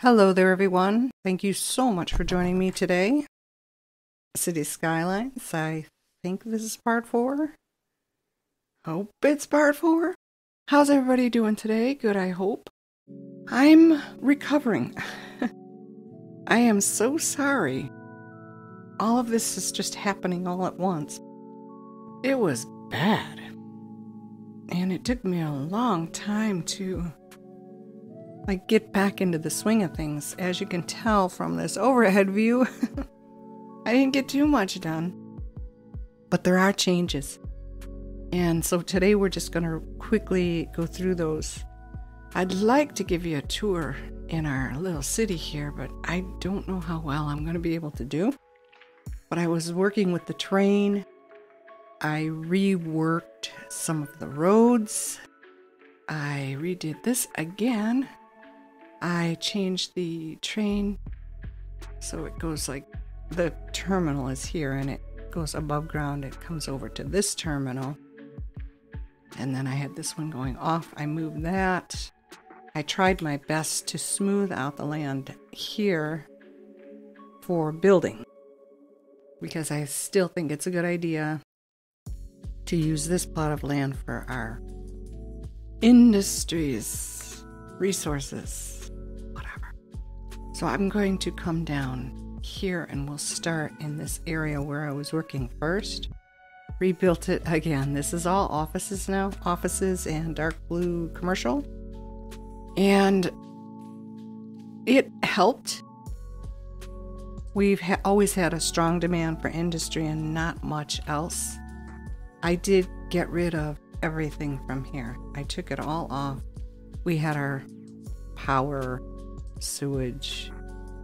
Hello there, everyone. Thank you so much for joining me today. City Skylines. I think this is part 4. Hope it's part 4. How's everybody doing today? Good, I hope. I'm recovering. I am so sorry. All of this is just happening all at once. It was bad. And it took me a long time to get back into the swing of things. As you can tell from this overhead view, I didn't get too much done. But there are changes. And so today we're just going to quickly go through those. I'd like to give you a tour in our little city here, but I don't know how well I'm going to be able to do. But I was working with the train. I reworked some of the roads. I redid this again. I changed the train so it goes like the terminal is here and it goes above ground. It comes over to this terminal. And then I had this one going off. I moved that. I tried my best to smooth out the land here for building because I still think it's a good idea to use this plot of land for our industries, resources. So I'm going to come down here and we'll start in this area where I was working first. Rebuilt it again. This is all offices now. Offices and dark blue commercial. And it helped. We've always had a strong demand for industry and not much else. I did get rid of everything from here. I took it all off. We had our power, sewage,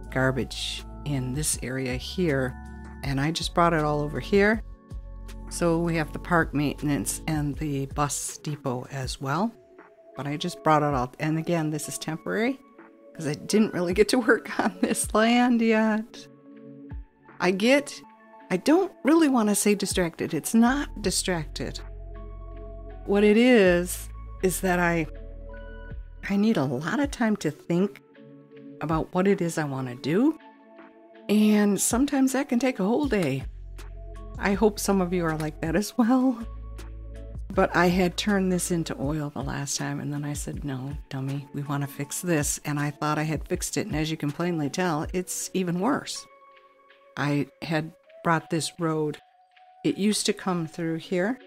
garbage in this area here, and I just brought it all over here. So we have the park maintenance and the bus depot as well, but I just brought it all. And again, this is temporary because I didn't really get to work on this land yet. I don't really want to say distracted. It's not distracted. What it is that I need a lot of time to think about what it is I want to do. And sometimes that can take a whole day. I hope some of you are like that as well. But I had turned this into oil the last time, and then I said, no, dummy, we want to fix this. And I thought I had fixed it, and as you can plainly tell, it's even worse. I had brought this road. It used to come through here,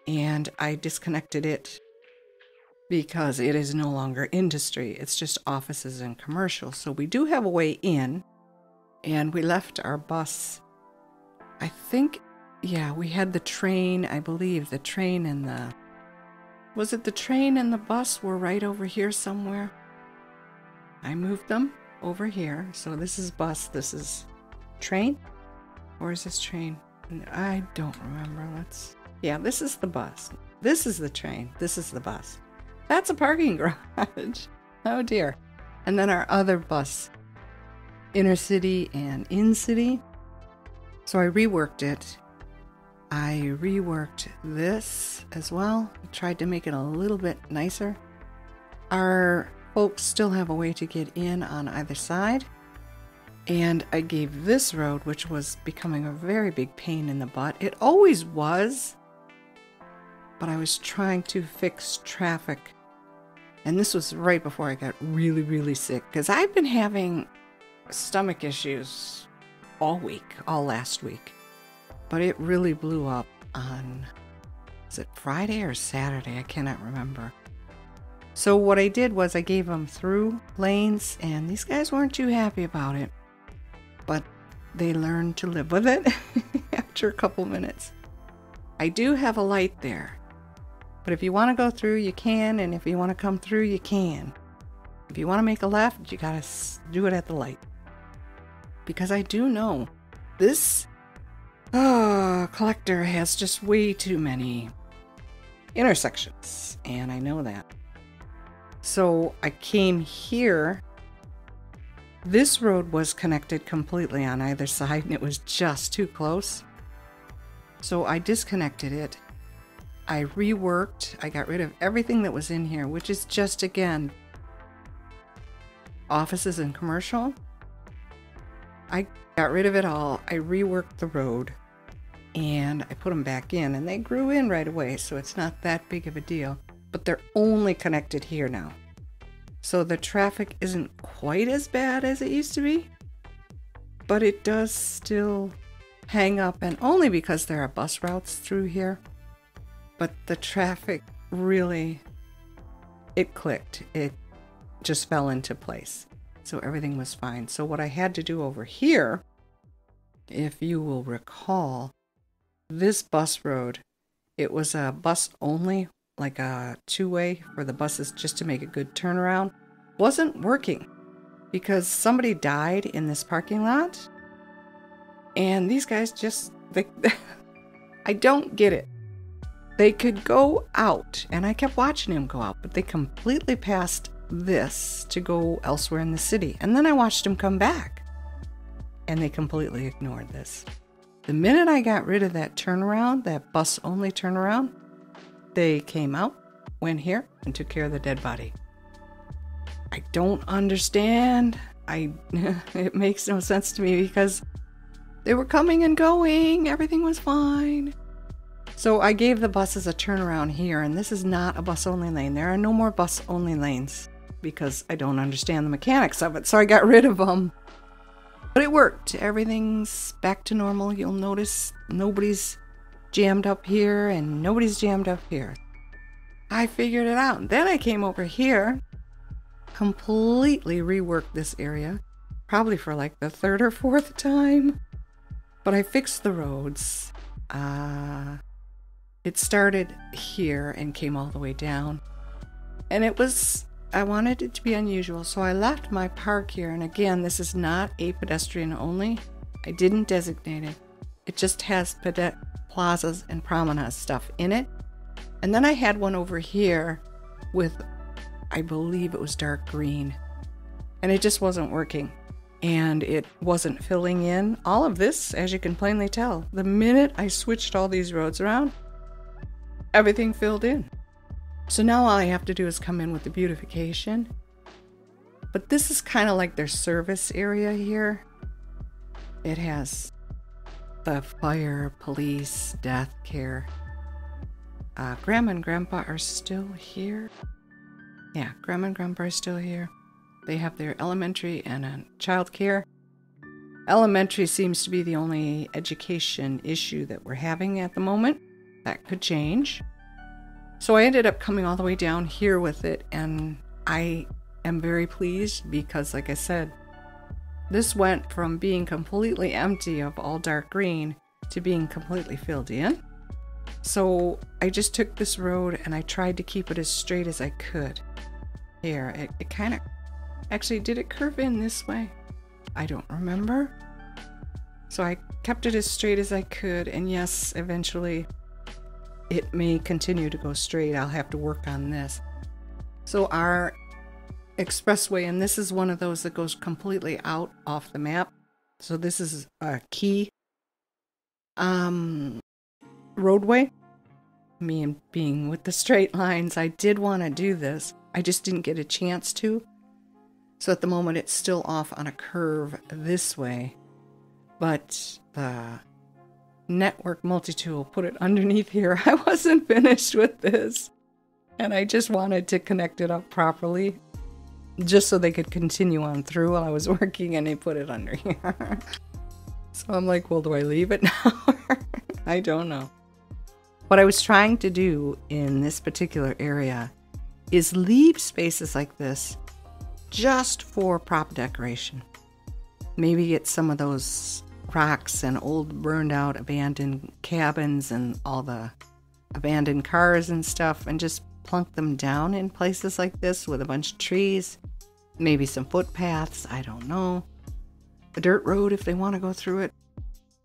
and I disconnected it because it is no longer industry. It's just offices and commercial. So we do have a way in, and we left our bus. I think, yeah, we had the train. I believe the train and was it the train and the bus were right over here somewhere? I moved them over here. So this is bus, this is train, or is this train? I don't remember. Yeah, this is the bus. This is the train. This is the bus. That's a parking garage. Oh dear. And then our other bus, inner city and in city. So I reworked it. I reworked this as well. I tried to make it a little bit nicer. Our folks still have a way to get in on either side. And I gave this road, which was becoming a very big pain in the butt. It always was. But I was trying to fix traffic. And this was right before I got really, really sick. Because I've been having stomach issues all last week. But it really blew up on, was it Friday or Saturday? I cannot remember. So what I did was I gave them through lanes. And these guys weren't too happy about it. But they learned to live with it after a couple minutes. I do have a light there. But if you want to go through, you can. And if you want to come through, you can. If you want to make a left, you got to do it at the light. Because I do know this collector has just way too many intersections. And I know that. So I came here. This road was connected completely on either side. And it was just too close. So I disconnected it. I reworked. I got rid of everything that was in here, which is just, again, offices and commercial. I got rid of it all. I reworked the road and I put them back in, and they grew in right away, so it's not that big of a deal. But they're only connected here now. So the traffic isn't quite as bad as it used to be, but it does still hang up, and only because there are bus routes through here. But the traffic really, it clicked. It just fell into place. So everything was fine. So what I had to do over here, if you will recall, this bus road, it was a bus only, like a two-way for the buses just to make a good turnaround, wasn't working because somebody died in this parking lot. And these guys just, I don't get it. They could go out, and I kept watching him go out, but they completely passed this to go elsewhere in the city. And then I watched him come back, and they completely ignored this. The minute I got rid of that turnaround, that bus-only turnaround, they came out, went here, and took care of the dead body. I don't understand. It makes no sense to me because they were coming and going. Everything was fine. So I gave the buses a turnaround here, and this is not a bus-only lane. There are no more bus-only lanes because I don't understand the mechanics of it, so I got rid of them. But it worked. Everything's back to normal. You'll notice nobody's jammed up here and nobody's jammed up here. I figured it out. Then I came over here, completely reworked this area, probably for like the third or fourth time. But I fixed the roads. It started here and came all the way down. And I wanted it to be unusual, so I left my park here. And again, this is not a pedestrian only. I didn't designate it. It just has plazas and promenade stuff in it. And then I had one over here with, I believe it was dark green. And it just wasn't working. And it wasn't filling in. All of this, as you can plainly tell, the minute I switched all these roads around, everything filled in. So now all I have to do is come in with the beautification. But this is kind of like their service area here. It has the fire, police, death care. Grandma and Grandpa are still here. Yeah, Grandma and Grandpa are still here. They have their elementary and child care. Elementary seems to be the only education issue that we're having at the moment. That could change. So I ended up coming all the way down here with it, and I am very pleased because, like I said, this went from being completely empty of all dark green to being completely filled in. So I just took this road and I tried to keep it as straight as I could. Here, it kind of, actually, did it curve in this way? I don't remember. So I kept it as straight as I could, and yes, eventually it may continue to go straight. I'll have to work on this. So our expressway, and this is one of those that goes completely out off the map. So this is a key roadway. Me being with the straight lines, I did want to do this. I just didn't get a chance to. So at the moment it's still off on a curve this way. But the network multi-tool put it underneath here. I wasn't finished with this. And I just wanted to connect it up properly, just so they could continue on through while I was working, and they put it under here. So I'm like, well, do I leave it now? I don't know. What I was trying to do in this particular area is leave spaces like this just for prop decoration. Maybe get some of those rocks and old burned out abandoned cabins and all the abandoned cars and stuff, and just plunk them down in places like this with a bunch of trees, maybe some footpaths, I don't know, a dirt road if they want to go through it.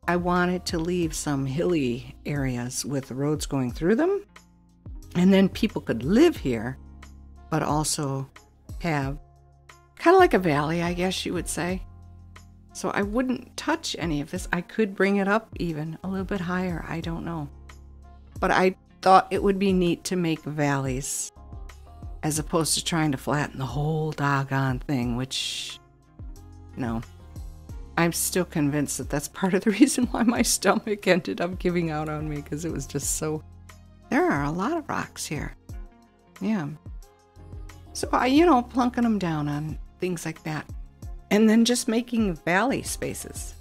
I wanted to leave some hilly areas with roads going through them, and then people could live here, but also have kind of like a valley, I guess you would say. So I wouldn't touch any of this. I could bring it up even a little bit higher, I don't know. But I thought it would be neat to make valleys as opposed to trying to flatten the whole doggone thing, which, no. I'm still convinced that that's part of the reason why my stomach ended up giving out on me, because it was just so... There are a lot of rocks here. Yeah. So I, plunking them down on things like that. And then just making valley spaces.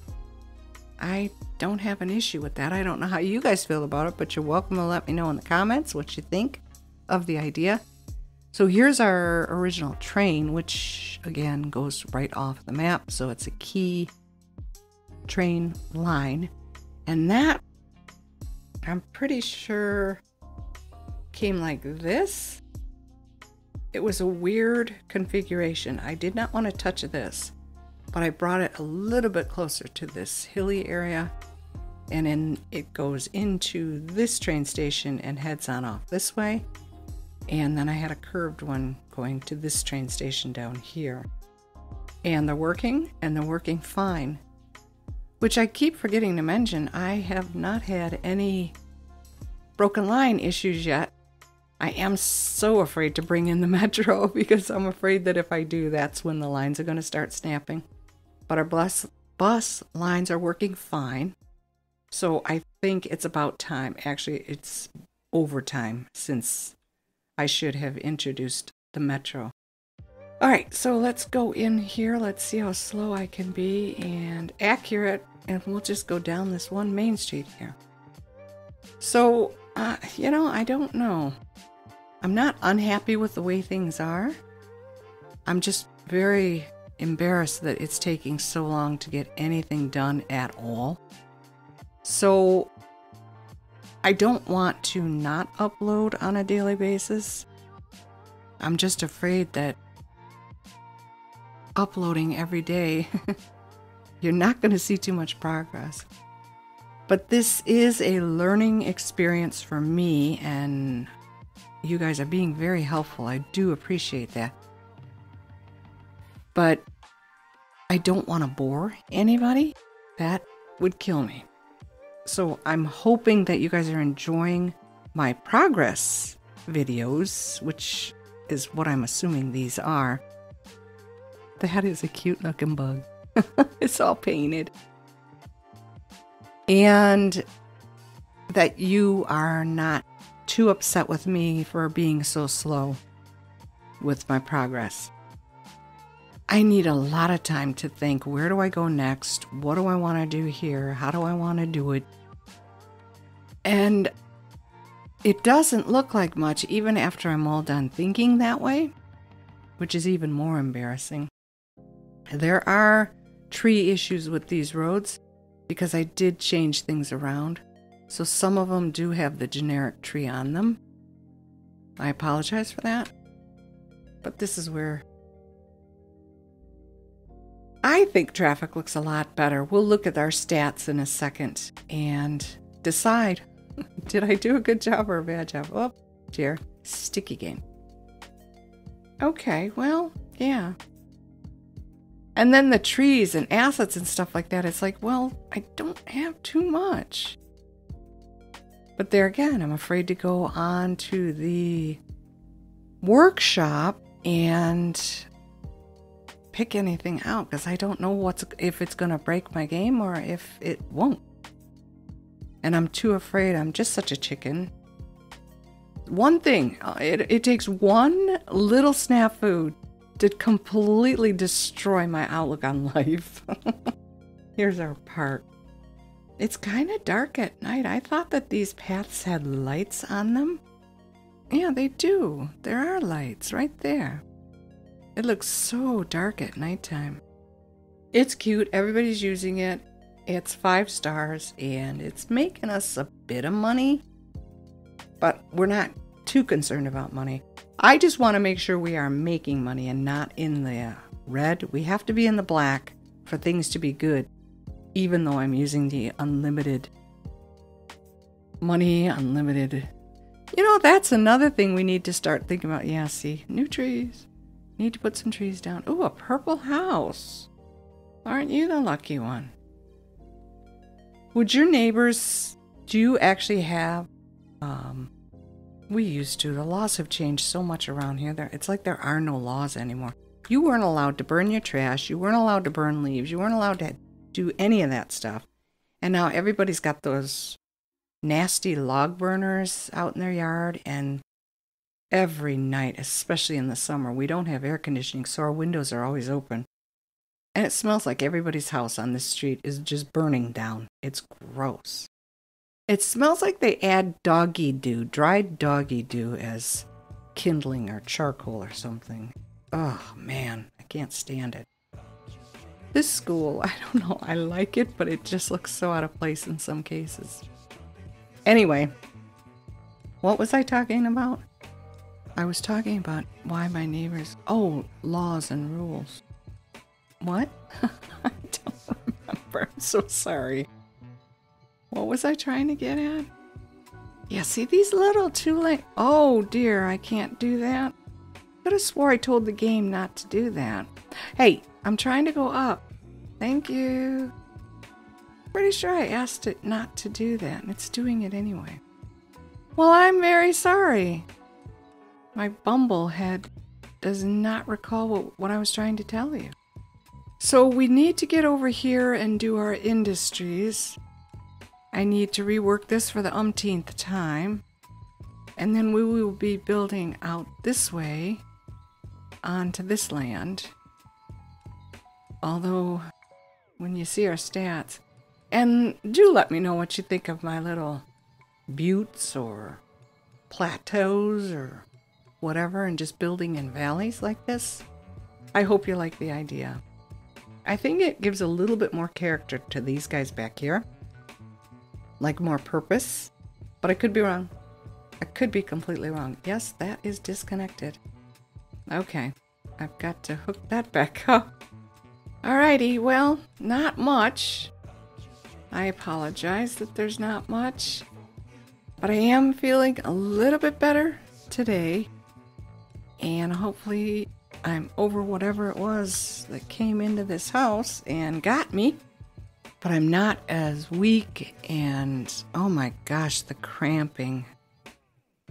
I don't have an issue with that. I don't know how you guys feel about it, but you're welcome to let me know in the comments what you think of the idea. So here's our original train, which again goes right off the map. So it's a key train line. And that, I'm pretty sure, came like this. It was a weird configuration. I did not want to touch this, but I brought it a little bit closer to this hilly area, and then it goes into this train station and heads on off this way. And then I had a curved one going to this train station down here. And they're working, and they're working fine. Which I keep forgetting to mention, I have not had any broken line issues yet. I am so afraid to bring in the metro because I'm afraid that if I do, that's when the lines are going to start snapping. But our bus lines are working fine. So I think it's about time. Actually, it's overtime since I should have introduced the metro. All right, so let's go in here. Let's see how slow I can be and accurate. And we'll just go down this one main street here. So, I don't know. I'm not unhappy with the way things are. I'm just very embarrassed that it's taking so long to get anything done at all. So I don't want to not upload on a daily basis. I'm just afraid that uploading every day, you're not going to see too much progress. But this is a learning experience for me, and you guys are being very helpful. I do appreciate that. But I don't want to bore anybody. That would kill me. So I'm hoping that you guys are enjoying my progress videos, which is what I'm assuming these are. That is a cute looking bug. It's all painted. And that you are not too upset with me for being so slow with my progress. I need a lot of time to think, where do I go next? What do I want to do here? How do I want to do it? And it doesn't look like much even after I'm all done thinking that way, which is even more embarrassing. There are tree issues with these roads because I did change things around. So some of them do have the generic tree on them. I apologize for that. But this is where I think traffic looks a lot better. We'll look at our stats in a second and decide, did I do a good job or a bad job? Oh, dear. Sticky game. Okay, well, yeah. And then the trees and assets and stuff like that, it's like, well, I don't have too much. But there again, I'm afraid to go on to the workshop and pick anything out because I don't know if it's going to break my game or if it won't. And I'm too afraid. I'm just such a chicken. One thing, it takes one little snafu to completely destroy my outlook on life. Here's our park. It's kind of dark at night. I thought that these paths had lights on them. Yeah, they do. There are lights right there. It looks so dark at nighttime. It's cute. Everybody's using it. It's 5 stars and it's making us a bit of money. But we're not too concerned about money. I just want to make sure we are making money and not in the red. We have to be in the black for things to be good. Even though I'm using the unlimited money, unlimited. That's another thing we need to start thinking about. Yeah, see, new trees. Need to put some trees down. Oh, a purple house. Aren't you the lucky one? Would your neighbors, do you actually have We used to. The laws have changed so much around here. It's like there are no laws anymore. You weren't allowed to burn your trash. You weren't allowed to burn leaves. You weren't allowed to do any of that stuff. And now everybody's got those nasty log burners out in their yard. And every night, especially in the summer, we don't have air conditioning, so our windows are always open. And it smells like everybody's house on this street is just burning down. It's gross. It smells like they add doggy doo, dried doggy doo as kindling or charcoal or something. Oh man, I can't stand it. This school, I don't know, I like it, but it just looks so out of place in some cases. Anyway, what was I talking about? I was talking about why my neighbors... Oh, laws and rules. What? I don't remember. I'm so sorry. What was I trying to get at? Yeah, see these little Oh dear, I can't do that. I could have swore I told the game not to do that. Hey, I'm trying to go up. Thank you. Pretty sure I asked it not to do that, and it's doing it anyway. Well, I'm very sorry. My bumblehead does not recall what I was trying to tell you. So we need to get over here and do our industries. I need to rework this for the umpteenth time. And then we will be building out this way onto this land. Although, when you see our stats, and do let me know what you think of my little buttes or plateaus or whatever, and just building in valleys like this. I hope you like the idea. I think it gives a little bit more character to these guys back here. Like more purpose, but I could be wrong. I could be completely wrong. Yes, that is disconnected. Okay, I've got to hook that back up. Alrighty, well, not much. I apologize that there's not much, but I am feeling a little bit better today, and hopefully I'm over whatever it was that came into this house and got me. But I'm not as weak, and oh my gosh, the cramping.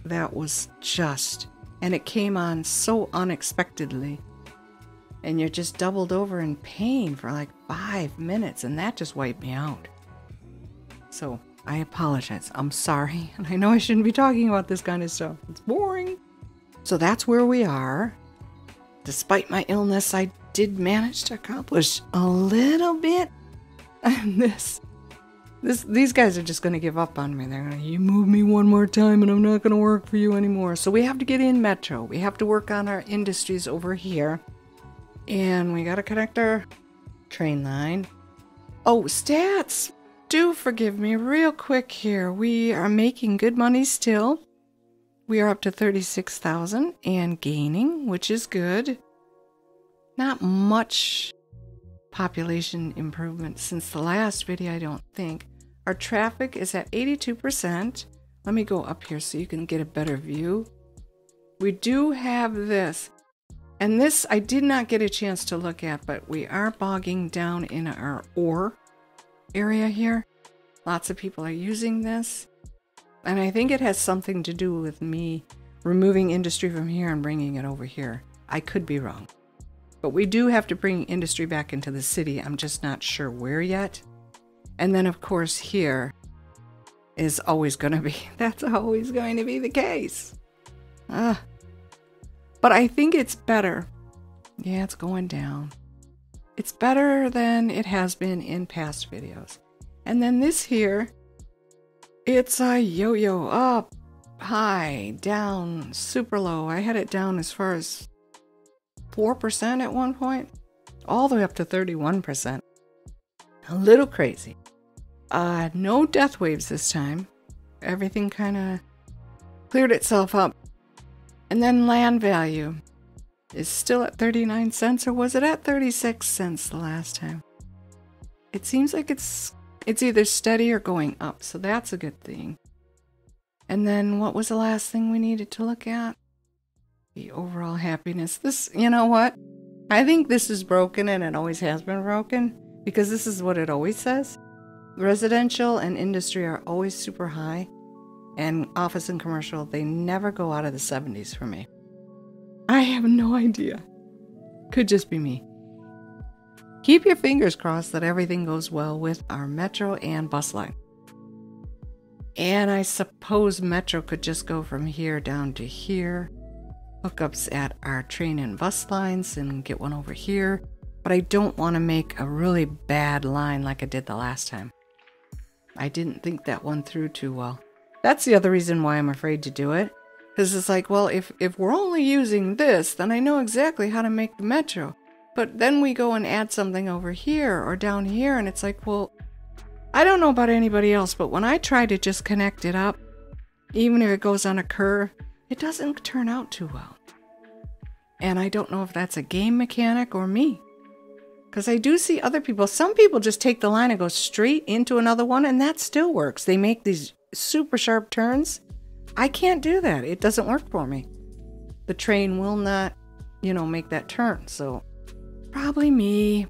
That was just, and it came on so unexpectedly. And you're just doubled over in pain for like 5 minutes, and that just wiped me out. So I apologize. I'm sorry. And I know I shouldn't be talking about this kind of stuff. It's boring. So that's where we are. Despite my illness, I did manage to accomplish a little bit. And these guys are just going to give up on me. They're going to, you move me one more time and I'm not going to work for you anymore. So we have to get in Metro. We have to work on our industries over here. And we got to connect our train line. Oh, stats. Do forgive me real quick here. We are making good money still. We are up to 36,000 and gaining, which is good. Not much population improvement since the last video, I don't think. Our traffic is at 82%. Let me go up here so you can get a better view. We do have this. And this I did not get a chance to look at, but we are bogging down in our ore area here. Lots of people are using this. And I think it has something to do with me removing industry from here and bringing it over here. I could be wrong. But we do have to bring industry back into the city. I'm just not sure where yet. And then, of course, here is always going to be, that's always going to be the case. But I think it's better. Yeah, it's going down. It's better than it has been in past videos. And then this here, it's a yo-yo, up, high, down, super low. I had it down as far as 4% at one point, all the way up to 31%. A little crazy. No death waves this time. Everything kind of cleared itself up. And then land value is still at 39 cents, or was it at 36 cents the last time? It seems like it's either steady or going up, so that's a good thing. And then what was the last thing we needed to look at? The overall happiness. This, you know what? I think this is broken, and it always has been broken, because this is what it always says. Residential and industry are always super high. and office and commercial, they never go out of the 70s for me. I have no idea. Could just be me. Keep your fingers crossed that everything goes well with our metro and bus line. And I suppose metro could just go from here down to here. Hookups at our train and bus lines and get one over here. But I don't want to make a really bad line like I did the last time. I didn't think that one through too well. That's the other reason why I'm afraid to do it. Because it's like, well, if we're only using this, then I know exactly how to make the metro. But then we go and add something over here or down here, and it's like, well, I don't know about anybody else, but when I try to just connect it up, even if it goes on a curve, it doesn't turn out too well. And I don't know if that's a game mechanic or me. Because I do see other people, some people just take the line and go straight into another one, and that still works. They make these super sharp turns. I can't do that. It doesn't work for me. The train will not, make that turn. So probably me.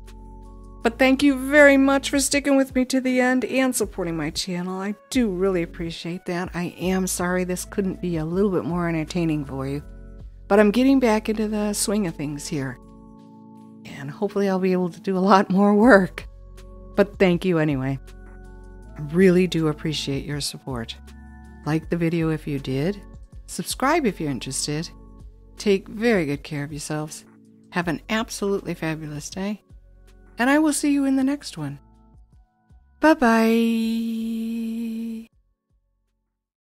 But thank you very much for sticking with me to the end and supporting my channel. I do really appreciate that. I am sorry this couldn't be a little bit more entertaining for you. But I'm getting back into the swing of things here. And hopefully I'll be able to do a lot more work. But thank you anyway. I really do appreciate your support. Like the video if you did. Subscribe if you're interested. Take very good care of yourselves. Have an absolutely fabulous day. And I will see you in the next one. Bye-bye.